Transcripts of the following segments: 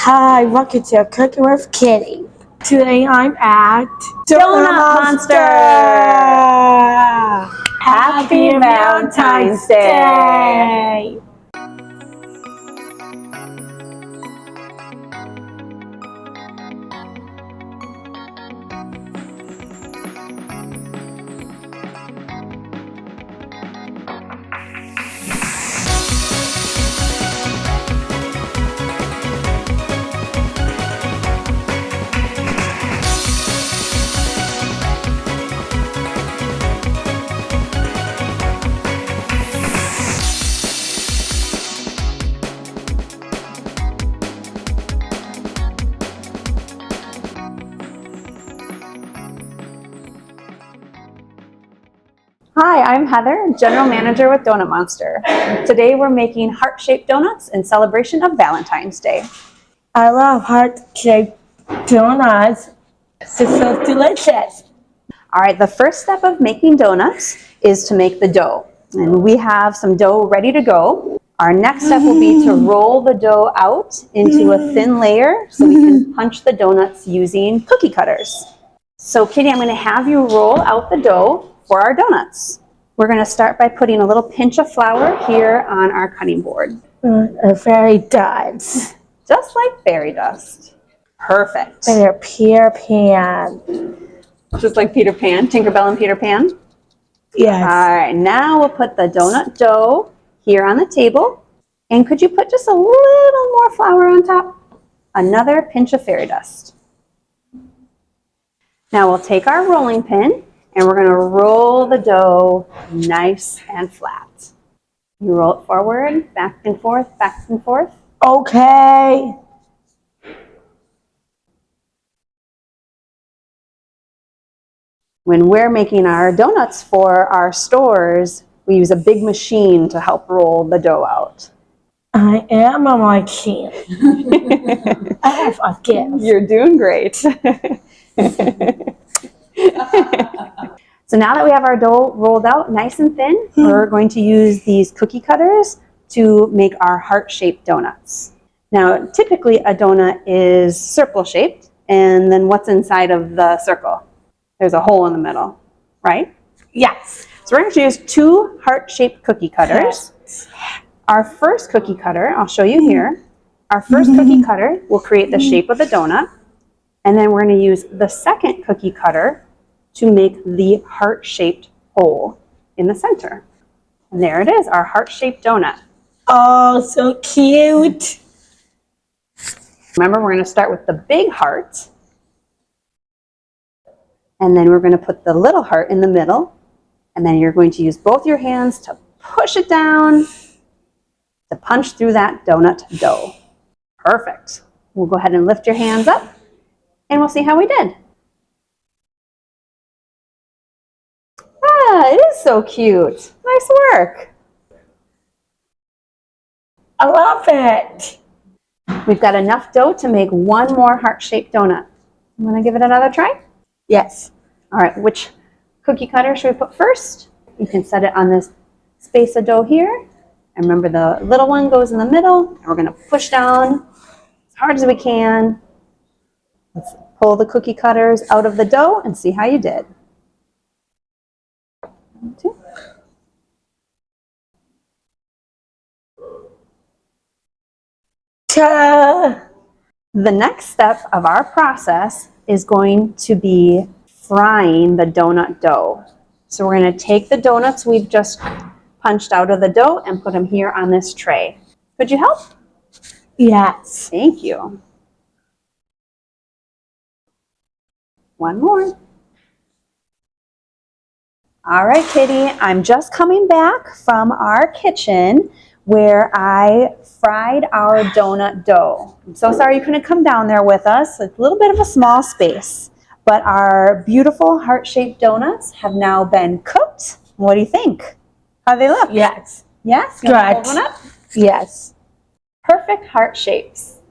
Hi, welcome to Cooking with Kitty. Today I'm at Donut Monster! Happy Valentine's Day! Hi, I'm Heather, General Manager with Donut Monster. Today we're making heart-shaped donuts in celebration of Valentine's Day. I love heart-shaped donuts. It's so delicious. All right, the first step of making donuts is to make the dough. And we have some dough ready to go. Our next step will be to roll the dough out into a thin layer so we can punch the donuts using cookie cutters. So Kitty, I'm going to have you roll out the dough for our donuts. We're going to start by putting a little pinch of flour here on our cutting board. Fairy dust. Just like fairy dust. Perfect. Peter Pan. Just like Peter Pan, Tinkerbell and Peter Pan? Yes. All right, now we'll put the donut dough here on the table. And could you put just a little more flour on top? Another pinch of fairy dust. Now we'll take our rolling pin and we're going to roll the dough nice and flat. You roll it forward, back and forth, back and forth. Okay. When we're making our donuts for our stores, we use a big machine to help roll the dough out. I am a machine. I have a gift. You're doing great. So now that we have our dough rolled out nice and thin, we're going to use these cookie cutters to make our heart-shaped donuts. Now, typically a donut is circle-shaped, and then what's inside of the circle? There's a hole in the middle, right? Yes. So we're going to use two heart-shaped cookie cutters. Our first cookie cutter, I'll show you here. Our first cookie cutter will create the shape of the donut, and then we're going to use the second cookie cutter to make the heart-shaped hole in the center. And there it is, our heart-shaped donut. Oh, so cute. Remember, we're going to start with the big heart. And then we're going to put the little heart in the middle. And then you're going to use both your hands to push it down to punch through that donut dough. Perfect. We'll go ahead and lift your hands up and we'll see how we did. Ah, it is so cute. Nice work. I love it. We've got enough dough to make one more heart-shaped donut. You want to give it another try? Yes. All right, which cookie cutter should we put first? You can set it on this space of dough here. And remember, the little one goes in the middle, and we're going to push down as hard as we can. Let's pull the cookie cutters out of the dough and see how you did. 1, 2. Ta-da! The next step of our process is going to be frying the donut dough. So we're going to take the donuts we've just punched out of the dough and put them here on this tray. Could you help? Yes. Thank you. One more. All right, Kitty, I'm just coming back from our kitchen where I fried our donut dough. I'm so sorry you couldn't come down there with us. It's a little bit of a small space, but our beautiful heart-shaped donuts have now been cooked. What do you think? How do they look? Yes. Yes? You want to hold one up? Yes. Perfect heart shapes.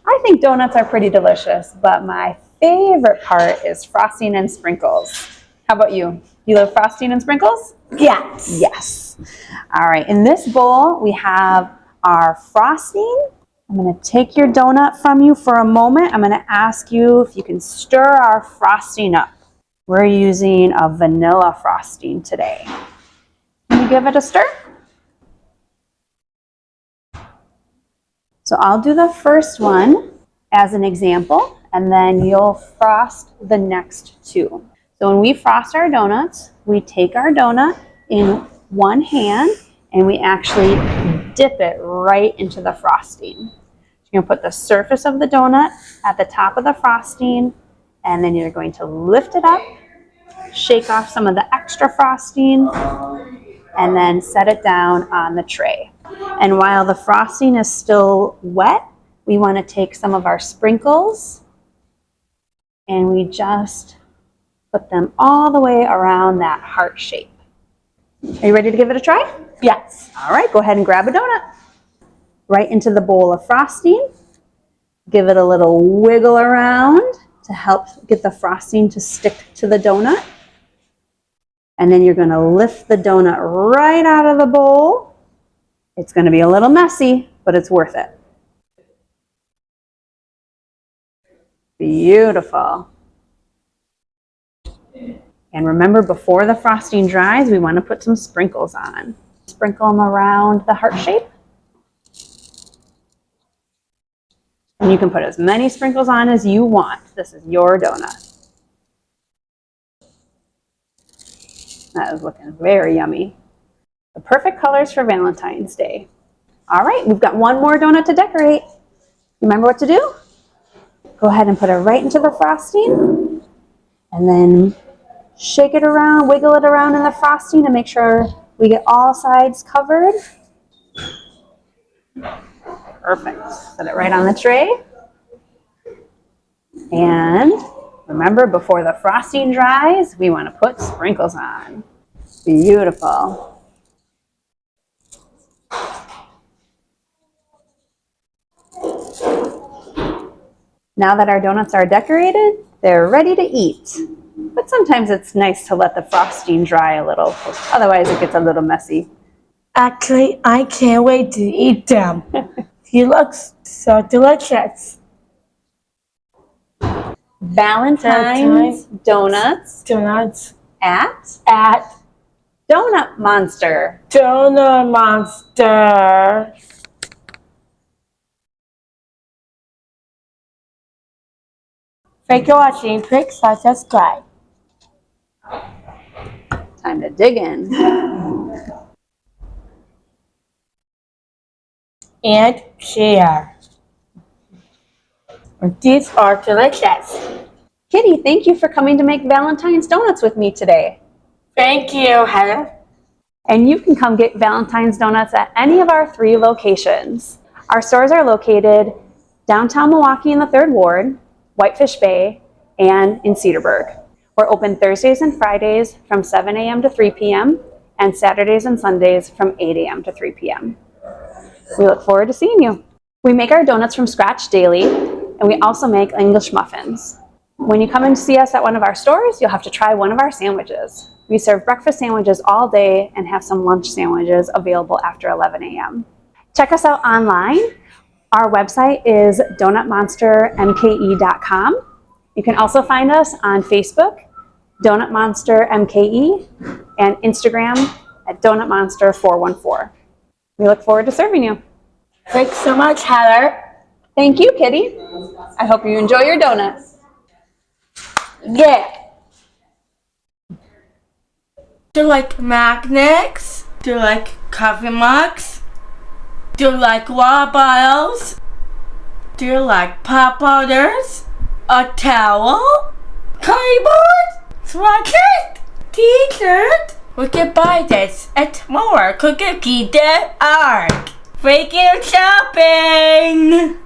I think donuts are pretty delicious, but my favorite part is frosting and sprinkles. How about you? You love frosting and sprinkles? Yes. Yes. All right, in this bowl we have our frosting. I'm going to take your donut from you for a moment. I'm going to ask you if you can stir our frosting up. We're using a vanilla frosting today. Can you give it a stir? So I'll do the first one as an example, and then you'll frost the next two. So when we frost our donuts, we take our donut in one hand and we actually dip it right into the frosting. You're going to put the surface of the donut at the top of the frosting, and then you're going to lift it up, shake off some of the extra frosting, and then set it down on the tray. And while the frosting is still wet, we want to take some of our sprinkles and we just put them all the way around that heart shape. Are you ready to give it a try? Yes. All right, go ahead and grab a donut. Right into the bowl of frosting. Give it a little wiggle around to help get the frosting to stick to the donut. And then you're going to lift the donut right out of the bowl. It's going to be a little messy, but it's worth it. Beautiful. And remember, before the frosting dries, we want to put some sprinkles on. Sprinkle them around the heart shape. And you can put as many sprinkles on as you want. This is your donut. That is looking very yummy. The perfect colors for Valentine's Day. All right, we've got one more donut to decorate. Remember what to do? Go ahead and put it right into the frosting. And then shake it around, wiggle it around in the frosting to make sure we get all sides covered. Perfect. Set it right on the tray. And remember, before the frosting dries, we want to put sprinkles on. Beautiful. Now that our donuts are decorated, they're ready to eat. But sometimes it's nice to let the frosting dry a little, otherwise it gets a little messy. Actually, I can't wait to eat them. He looks so delicious. Valentine's donuts Donuts at at Donut Monster. Donut Monster. Thank you for watching. Click subscribe. Time to dig in. And share. These are delicious. Kitty, thank you for coming to make Valentine's donuts with me today. Thank you, Heather. And you can come get Valentine's donuts at any of our 3 locations. Our stores are located downtown Milwaukee in the 3rd Ward, Whitefish Bay, and in Cedarburg. We're open Thursdays and Fridays from 7 a.m. to 3 p.m. and Saturdays and Sundays from 8 a.m. to 3 p.m. We look forward to seeing you. We make our donuts from scratch daily, and we also make English muffins. When you come and see us at one of our stores, you'll have to try one of our sandwiches. We serve breakfast sandwiches all day and have some lunch sandwiches available after 11 a.m. Check us out online. Our website is donutmonstermke.com. You can also find us on Facebook, Donut Monster MKE, and Instagram at Donut Monster 414. We look forward to serving you. Thanks so much, Heather. Thank you, Kitty. I hope you enjoy your donut. Yeah. Do you like magnets? Do you like coffee mugs? Do you like water bottles? Do you like pop powders? A towel? Cardboard? Sweatshirt? T-shirt? We can buy this and more. Cookie the Ark. Thank you shopping!